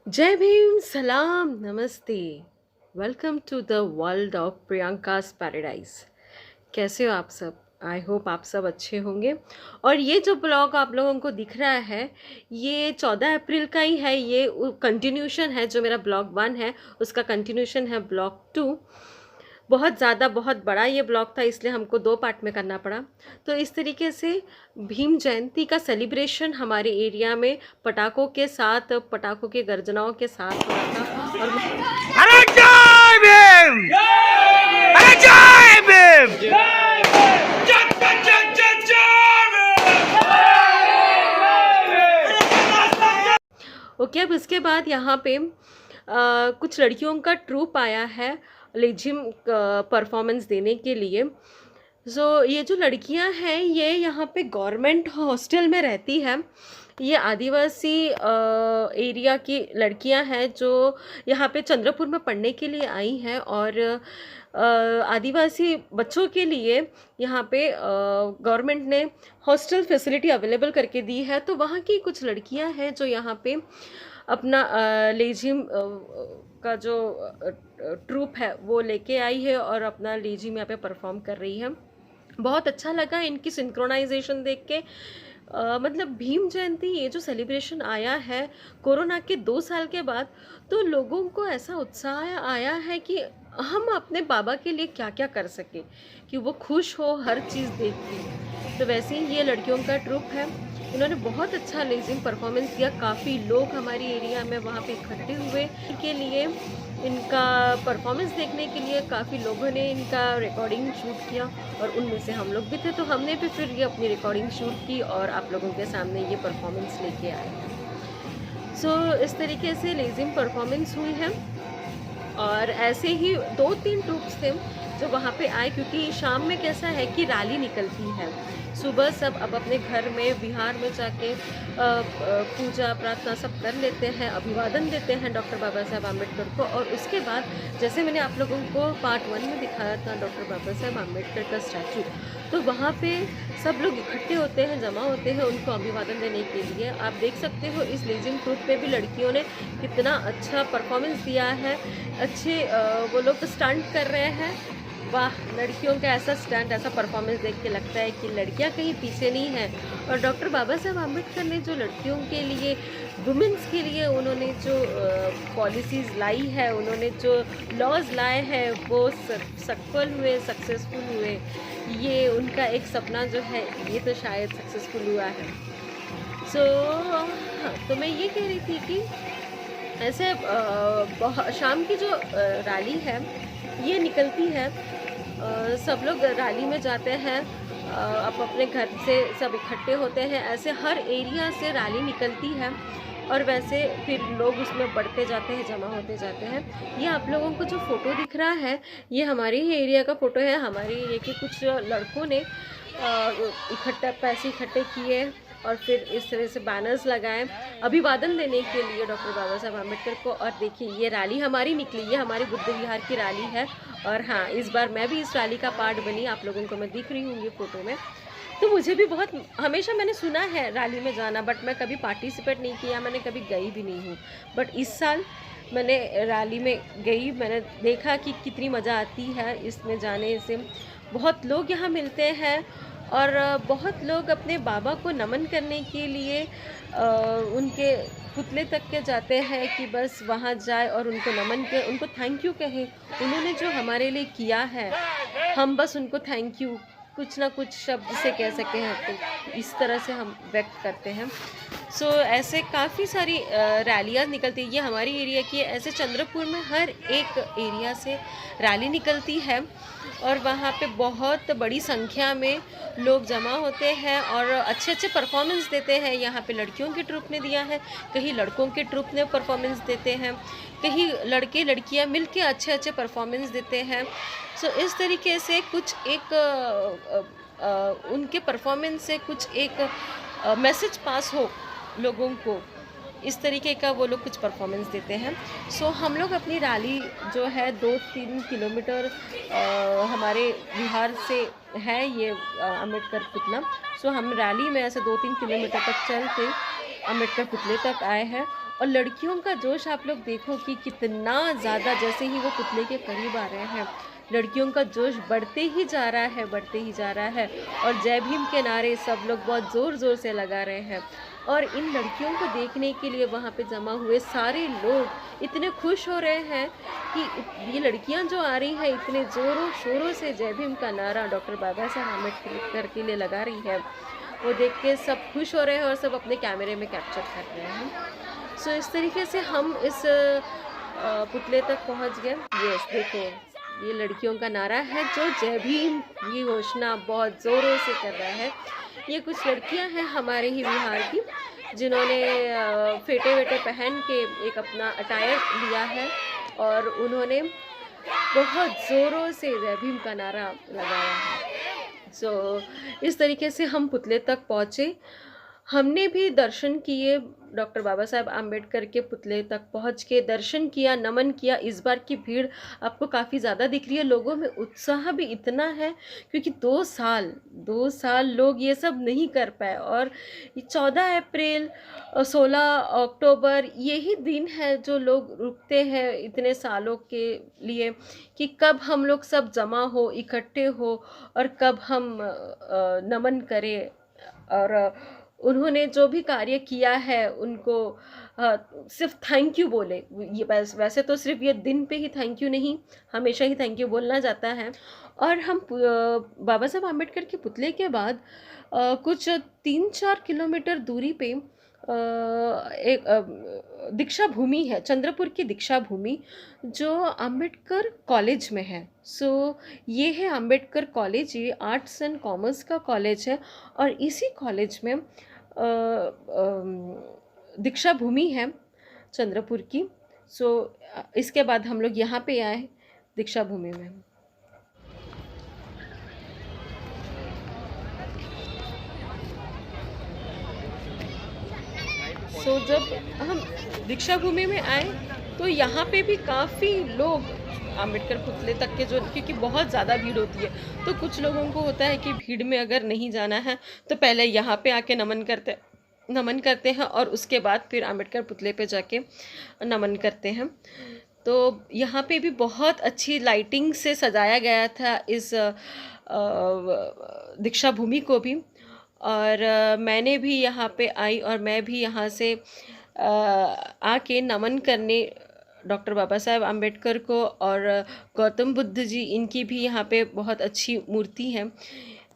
जय भीम, सलाम, नमस्ते। Welcome to the world of Priyanka's paradise. कैसे हो आप सब? आई होप आप सब अच्छे होंगे। और ये जो ब्लॉग आप लोगों को दिख रहा है, ये 14 अप्रैल का ही है। ये कंटिन्यूशन है, जो मेरा ब्लॉग 1 है उसका कंटिन्यूशन है ब्लॉग 2। बहुत ज़्यादा बहुत बड़ा ये ब्लॉग था, इसलिए हमको 2 पार्ट में करना पड़ा। तो इस तरीके से भीम जयंती का सेलिब्रेशन हमारे एरिया में पटाखों के साथ, पटाखों के गर्जनाओं के साथ हुआ था। और अरे जय भीम! अरे जय भीम! ओके, अब इसके बाद यहाँ पे कुछ लड़कियों का ट्रूप आया है लेजिम परफॉर्मेंस देने के लिए। ये जो लड़कियां हैं, ये यहाँ पे गवर्नमेंट हॉस्टल में रहती है। ये आदिवासी एरिया की लड़कियां हैं जो यहाँ पे चंद्रपुर में पढ़ने के लिए आई हैं। और आदिवासी बच्चों के लिए यहाँ पे गवर्नमेंट ने हॉस्टल फैसिलिटी अवेलेबल करके दी है। तो वहाँ की कुछ लड़कियां हैं जो यहाँ पे अपना लेजिम का जो ट्रूप है वो लेके आई है और अपना लेजिम यहाँ पे परफॉर्म कर रही है। बहुत अच्छा लगा इनकी सिंक्रोनाइजेशन देख के। मतलब भीम जयंती ये जो सेलिब्रेशन आया है कोरोना के 2 साल के बाद, तो लोगों को ऐसा उत्साह आया है कि हम अपने बाबा के लिए क्या क्या कर सके कि वो खुश हो हर चीज़ देख के। तो वैसे ही ये लड़कियों का ट्रूप है, इन्होंने बहुत अच्छा लेजिम परफॉर्मेंस दिया। काफ़ी लोग हमारी एरिया में वहाँ पे इकट्ठे हुए के लिए, इनका परफॉर्मेंस देखने के लिए। काफ़ी लोगों ने इनका रिकॉर्डिंग शूट किया और उनमें से हम लोग भी थे। तो हमने भी फिर ये अपनी रिकॉर्डिंग शूट की और आप लोगों के सामने ये परफॉर्मेंस लेके आए हैं। इस तरीके से लेजिम परफॉर्मेंस हुई है। और ऐसे ही 2-3 ट्रूप्स थे जो वहाँ पे आए, क्योंकि शाम में कैसा है कि रैली निकलती है। सुबह सब अब अपने घर में बिहार में जाके पूजा प्रार्थना सब कर लेते हैं, अभिवादन देते हैं डॉक्टर बाबा साहेब आम्बेडकर को। और उसके बाद जैसे मैंने आप लोगों को पार्ट 1 में दिखाया था डॉक्टर बाबा साहेब आम्बेडकर का स्टैचू, तो वहाँ पे सब लोग इकट्ठे होते हैं, जमा होते हैं उनको अभिवादन देने के लिए। आप देख सकते हो इस लेजिम ट्रूप पे भी लड़कियों ने कितना अच्छा परफॉर्मेंस दिया है। अच्छे वो लोग स्टंट कर रहे हैं। वाह, लड़कियों का ऐसा स्टंट, ऐसा परफॉर्मेंस देख के लगता है कि लड़कियां कहीं पीछे नहीं हैं। और डॉक्टर बाबा साहेब आम्बेडकर ने जो लड़कियों के लिए, वुमेंस के लिए उन्होंने जो पॉलिसीज़ लाई है, उन्होंने जो लॉज लाए हैं, वो सफल हुए, सक्सेसफुल हुए। ये उनका एक सपना जो है ये तो शायद सक्सेसफुल हुआ है। तो मैं ये कह रही थी कि ऐसे शाम की जो रैली है ये निकलती है। सब लोग रैली में जाते हैं, अब अपने घर से सब इकट्ठे होते हैं। ऐसे हर एरिया से रैली निकलती है और वैसे फिर लोग उसमें बढ़ते जाते हैं, जमा होते जाते हैं। ये आप लोगों को जो फ़ोटो दिख रहा है ये हमारे ही एरिया का फ़ोटो है। हमारे एरिया के कुछ लड़कों ने पैसे इकट्ठे किए और फिर इस तरह से बैनर्स लगाए अभिवादन देने के लिए डॉक्टर बाबा साहब आम्बेडकर को। और देखिए ये रैली हमारी निकली, ये हमारी बुद्ध विहार की रैली है। और हाँ, इस बार मैं भी इस रैली का पार्ट बनी, आप लोगों को मैं दिख रही हूँ ये फ़ोटो में। तो मुझे भी बहुत, हमेशा मैंने सुना है रैली में जाना, बट मैं कभी पार्टिसिपेट नहीं किया, मैंने कभी गई भी नहीं हूँ। बट इस साल मैंने रैली में गई, मैंने देखा कि कितनी मज़ा आती है इसमें जाने से। बहुत लोग यहाँ मिलते हैं और बहुत लोग अपने बाबा को नमन करने के लिए उनके पुतले तक के जाते हैं कि बस वहाँ जाए और उनको नमन के, उनको थैंक यू कहें। उन्होंने जो हमारे लिए किया है, हम बस उनको थैंक यू कुछ ना कुछ शब्द से कह सके हैं, तो इस तरह से हम व्यक्त करते हैं। ऐसे काफ़ी सारी रैलियाँ निकलती है। ये हमारी एरिया की है। ऐसे चंद्रपुर में हर एक एरिया से रैली निकलती है और वहाँ पे बहुत बड़ी संख्या में लोग जमा होते हैं और अच्छे अच्छे परफॉर्मेंस देते हैं। यहाँ पे लड़कियों के ट्रूप ने दिया है, कहीं लड़कों के ट्रूप ने परफॉर्मेंस देते हैं, कहीं लड़के लड़कियाँ मिलके अच्छे अच्छे परफॉर्मेंस देते हैं। इस तरीके से कुछ एक उनके परफॉर्मेंस से कुछ एक मैसेज पास हो लोगों को, इस तरीके का वो लोग कुछ परफॉर्मेंस देते हैं। हम लोग अपनी रैली जो है 2-3 किलोमीटर हमारे बिहार से है ये अम्बेडकर पुतला। हम रैली में ऐसे 2-3 किलोमीटर तक चल के अम्बेडकर पुतले तक आए हैं और लड़कियों का जोश आप लोग देखो कि कितना ज़्यादा, जैसे ही वो पुतले के करीब आ रहे हैं लड़कियों का जोश बढ़ते ही जा रहा है, बढ़ते ही जा रहा है। और जय भीम के नारे सब लोग बहुत ज़ोर ज़ोर से लगा रहे हैं। और इन लड़कियों को देखने के लिए वहाँ पे जमा हुए सारे लोग इतने खुश हो रहे हैं कि ये लड़कियाँ जो आ रही हैं इतने ज़ोरों शोरों से जय भीम का नारा डॉक्टर बाबा साहब आम्बेडकर के लिए लगा रही है, वो देख के सब खुश हो रहे हैं और सब अपने कैमरे में कैप्चर कर रहे हैं। सो इस तरीके से हम इस पुतले तक पहुंच गए। यस देखो, ये लड़कियों का नारा है जो जय भीम की घोषणा बहुत ज़ोरों से कर रहा है। ये कुछ लड़कियां हैं हमारे ही बिहार की जिन्होंने फेटे वेटे पहन के एक अपना अटायर लिया है और उन्होंने बहुत ज़ोरों से जय भीम का नारा लगाया है। सो इस तरीके से हम पुतले तक पहुँचे। हमने भी दर्शन किए, डॉक्टर बाबा साहब आम्बेडकर के पुतले तक पहुंच के दर्शन किया, नमन किया। इस बार की भीड़ आपको काफ़ी ज़्यादा दिख रही है, लोगों में उत्साह भी इतना है क्योंकि 2 साल लोग ये सब नहीं कर पाए। और 14 अप्रैल और 16 अक्टूबर यही दिन है जो लोग रुकते हैं इतने सालों के लिए कि कब हम लोग सब जमा हो, इकट्ठे हो और कब हम नमन करें। और उन्होंने जो भी कार्य किया है उनको सिर्फ थैंक यू बोले। ये वैसे तो सिर्फ ये दिन पे ही थैंक यू नहीं, हमेशा ही थैंक यू बोलना जाता है। और हम बाबा साहब आम्बेडकर के पुतले के बाद कुछ 3-4 किलोमीटर दूरी पे एक दीक्षा भूमि है, चंद्रपुर की दीक्षा भूमि जो आम्बेडकर कॉलेज में है। सो ये है आम्बेडकर कॉलेज, ये आर्ट्स एंड कॉमर्स का कॉलेज है। और इसी कॉलेज में दीक्षा भूमि है चंद्रपुर की। सो इसके बाद हम लोग यहाँ पे आए दीक्षा भूमि में। सो जब हम दीक्षा भूमि में आए तो यहाँ पे भी काफ़ी लोग आम्बेडकर पुतले तक के जो, क्योंकि बहुत ज़्यादा भीड़ होती है तो कुछ लोगों को होता है कि भीड़ में अगर नहीं जाना है तो पहले यहाँ पे आके नमन करते हैं और उसके बाद फिर आम्बेडकर पुतले पे जाके नमन करते हैं। तो यहाँ पे भी बहुत अच्छी लाइटिंग से सजाया गया था इस दीक्षा भूमि को भी। और मैंने भी यहाँ पे आई और मैं भी यहाँ से आके नमन करने डॉक्टर बाबा साहेब आम्बेडकर को। और गौतम बुद्ध जी, इनकी भी यहाँ पे बहुत अच्छी मूर्ति है,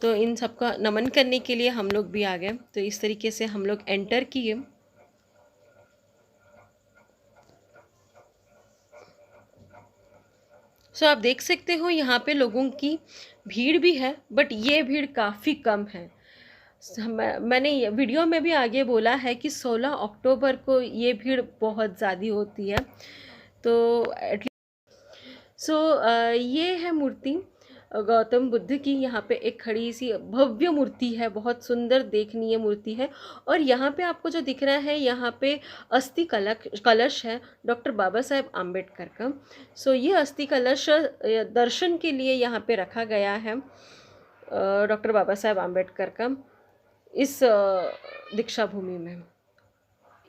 तो इन सबका नमन करने के लिए हम लोग भी आ गए। तो इस तरीके से हम लोग एंटर किए। सो आप देख सकते हो यहाँ पे लोगों की भीड़ भी है, बट ये भीड़ काफ़ी कम है। मैंने वीडियो में भी आगे बोला है कि 16 अक्टूबर को ये भीड़ बहुत ज़्यादा होती है। तो ये है मूर्ति गौतम बुद्ध की। यहाँ पे एक खड़ी सी भव्य मूर्ति है, बहुत सुंदर देखनीय मूर्ति है। और यहाँ पे आपको जो दिख रहा है, यहाँ पे अस्थि कलश है डॉक्टर बाबा साहेब आम्बेडकर का। सो ये अस्थि कलश दर्शन के लिए यहाँ पे रखा गया है डॉक्टर बाबा साहेब आम्बेडकर का इस दीक्षा भूमि में।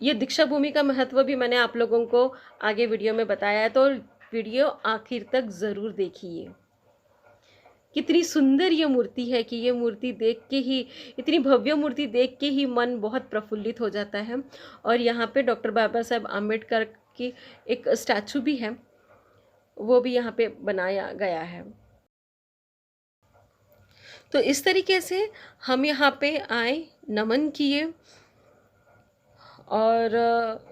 ये दीक्षा भूमि का महत्व भी मैंने आप लोगों को आगे वीडियो में बताया है, तो वीडियो आखिर तक ज़रूर देखिए। कितनी सुंदर ये मूर्ति है कि ये मूर्ति देख के ही, इतनी भव्य मूर्ति देख के ही मन बहुत प्रफुल्लित हो जाता है। और यहाँ पे डॉक्टर बाबा साहेब आम्बेडकर की एक स्टैचू भी है, वो भी यहाँ पे बनाया गया है। तो इस तरीके से हम यहाँ पे आए, नमन किए और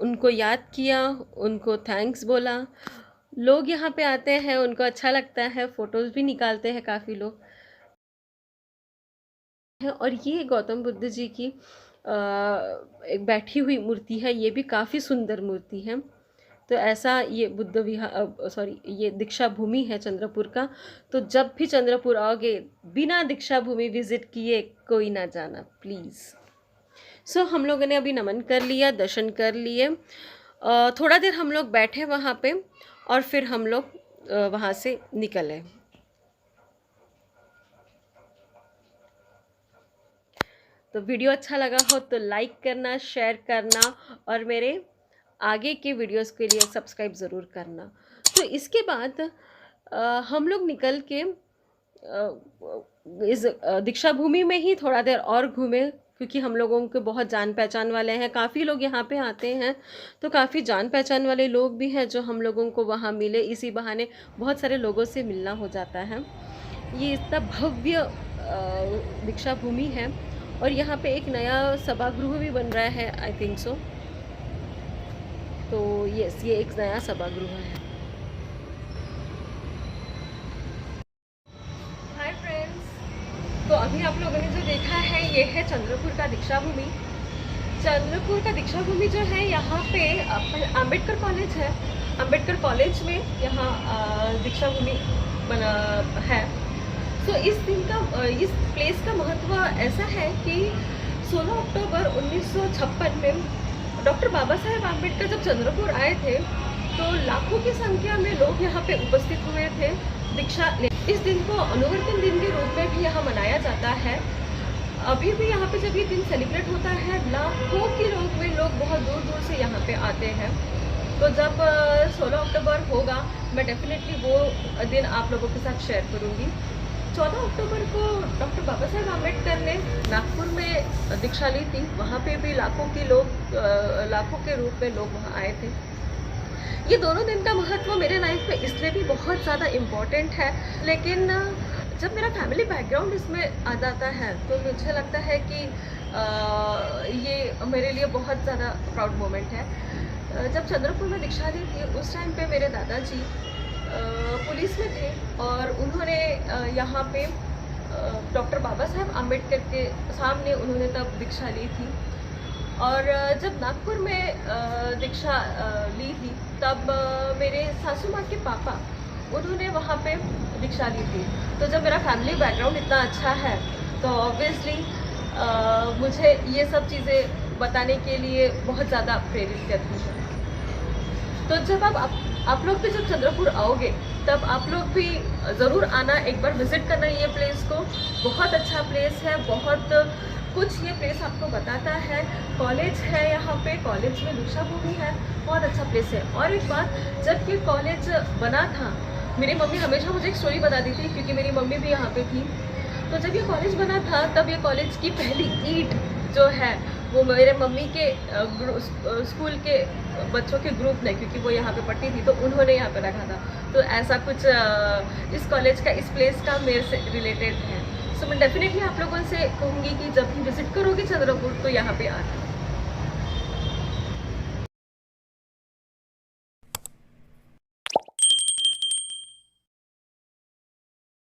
उनको याद किया, उनको थैंक्स बोला। लोग यहाँ पे आते हैं, उनको अच्छा लगता है, फ़ोटोज़ भी निकालते हैं काफ़ी लोग। और ये गौतम बुद्ध जी की एक बैठी हुई मूर्ति है, ये भी काफ़ी सुंदर मूर्ति है। तो ऐसा ये बुद्ध विहार ये दीक्षा भूमि है चंद्रपुर का। तो जब भी चंद्रपुर आओगे, बिना दीक्षा भूमि विज़िट किए कोई ना जाना प्लीज़। सो हम लोगों ने अभी नमन कर लिया, दर्शन कर लिए। थोड़ा देर हम लोग बैठे वहाँ पे और फिर हम लोग वहाँ से निकले। तो वीडियो अच्छा लगा हो तो लाइक करना, शेयर करना और मेरे आगे के वीडियोस के लिए सब्सक्राइब ज़रूर करना। तो इसके बाद हम लोग निकल के इस दीक्षा भूमि में ही थोड़ा देर और घूमे, क्योंकि हम लोगों के बहुत जान पहचान वाले हैं, काफ़ी लोग यहाँ पे आते हैं, तो काफ़ी जान पहचान वाले लोग भी हैं जो हम लोगों को वहाँ मिले। इसी बहाने बहुत सारे लोगों से मिलना हो जाता है। ये इतना भव्य दीक्षा भूमि है और यहाँ पे एक नया सभागृह भी बन रहा है, आई थिंक सो। तो यस, ये एक नया सभागृह है। हाय फ्रेंड्स, तो अभी आप लोगों ने जो देखा है ये है चंद्रपुर का दीक्षा भूमि। चंद्रपुर का दीक्षा भूमि जो है, यहाँ पे अम्बेडकर कॉलेज है। अम्बेडकर कॉलेज में यहाँ दीक्षा भूमि बना है। तो इस प्लेस का महत्व ऐसा है कि 16 अक्टूबर 1956 में डॉक्टर बाबा साहेब आम्बेडकर जब चंद्रपुर आए थे तो लाखों की संख्या में लोग यहाँ पे उपस्थित हुए थे दीक्षा। इस दिन को अनुवर्तन दिन के रूप में भी यहाँ मनाया जाता है। अभी भी यहाँ पे जब ये दिन सेलिब्रेट होता है, लाखों की लोग बहुत दूर दूर से यहाँ पे आते हैं। तो जब 16 अक्टूबर होगा, मैं डेफिनेटली वो दिन आप लोगों के साथ शेयर करूँगी। 14 अक्टूबर को डॉक्टर बाबा साहेब आम्बेडकर ने नागपुर में दीक्षा ली थी। वहाँ पे भी लाखों के रूप में लोग वहाँ आए थे। ये दोनों दिन का महत्व मेरे लाइफ में इसलिए भी बहुत ज़्यादा इम्पोर्टेंट है, लेकिन जब मेरा फैमिली बैकग्राउंड इसमें आ जाता है तो मुझे लगता है कि ये मेरे लिए बहुत ज़्यादा प्राउड मोमेंट है। जब चंद्रपुर में दीक्षा ली थी उस टाइम पे मेरे दादाजी पुलिस में थे और उन्होंने यहाँ पे डॉक्टर बाबा साहेब आम्बेडकर के सामने उन्होंने तब दीक्षा ली थी। और जब नागपुर में दीक्षा ली थी तब मेरे सासू माँ के पापा उन्होंने वहाँ पे दीक्षा ली थी। तो जब मेरा फैमिली बैकग्राउंड इतना अच्छा है तो ऑब्वियसली मुझे ये सब चीज़ें बताने के लिए बहुत ज़्यादा प्रेरित करती है। तो जब आप लोग भी जब चंद्रपुर आओगे तब आप लोग भी ज़रूर आना, एक बार विज़िट करना ये प्लेस को। बहुत अच्छा प्लेस है, बहुत कुछ ये प्लेस आपको बताता है। कॉलेज है यहाँ पे, कॉलेज में दीक्षा भूमि है, बहुत अच्छा प्लेस है। और एक बात, जब ये कॉलेज बना था, मेरी मम्मी हमेशा मुझे एक स्टोरी बताती थी क्योंकि मेरी मम्मी भी यहाँ पे थी। तो जब ये कॉलेज बना था तब ये कॉलेज की पहली ईंट जो है वो मेरे मम्मी के स्कूल के बच्चों के ग्रुप ने, क्योंकि वो यहाँ पे पढ़ती थी, तो उन्होंने यहाँ पे रखा था। तो ऐसा कुछ इस कॉलेज का, इस प्लेस का मेरे से रिलेटेड है। सो मैं डेफिनेटली आप लोगों से कहूँगी कि जब भी विजिट करोगे चंद्रपुर तो यहाँ पे आना।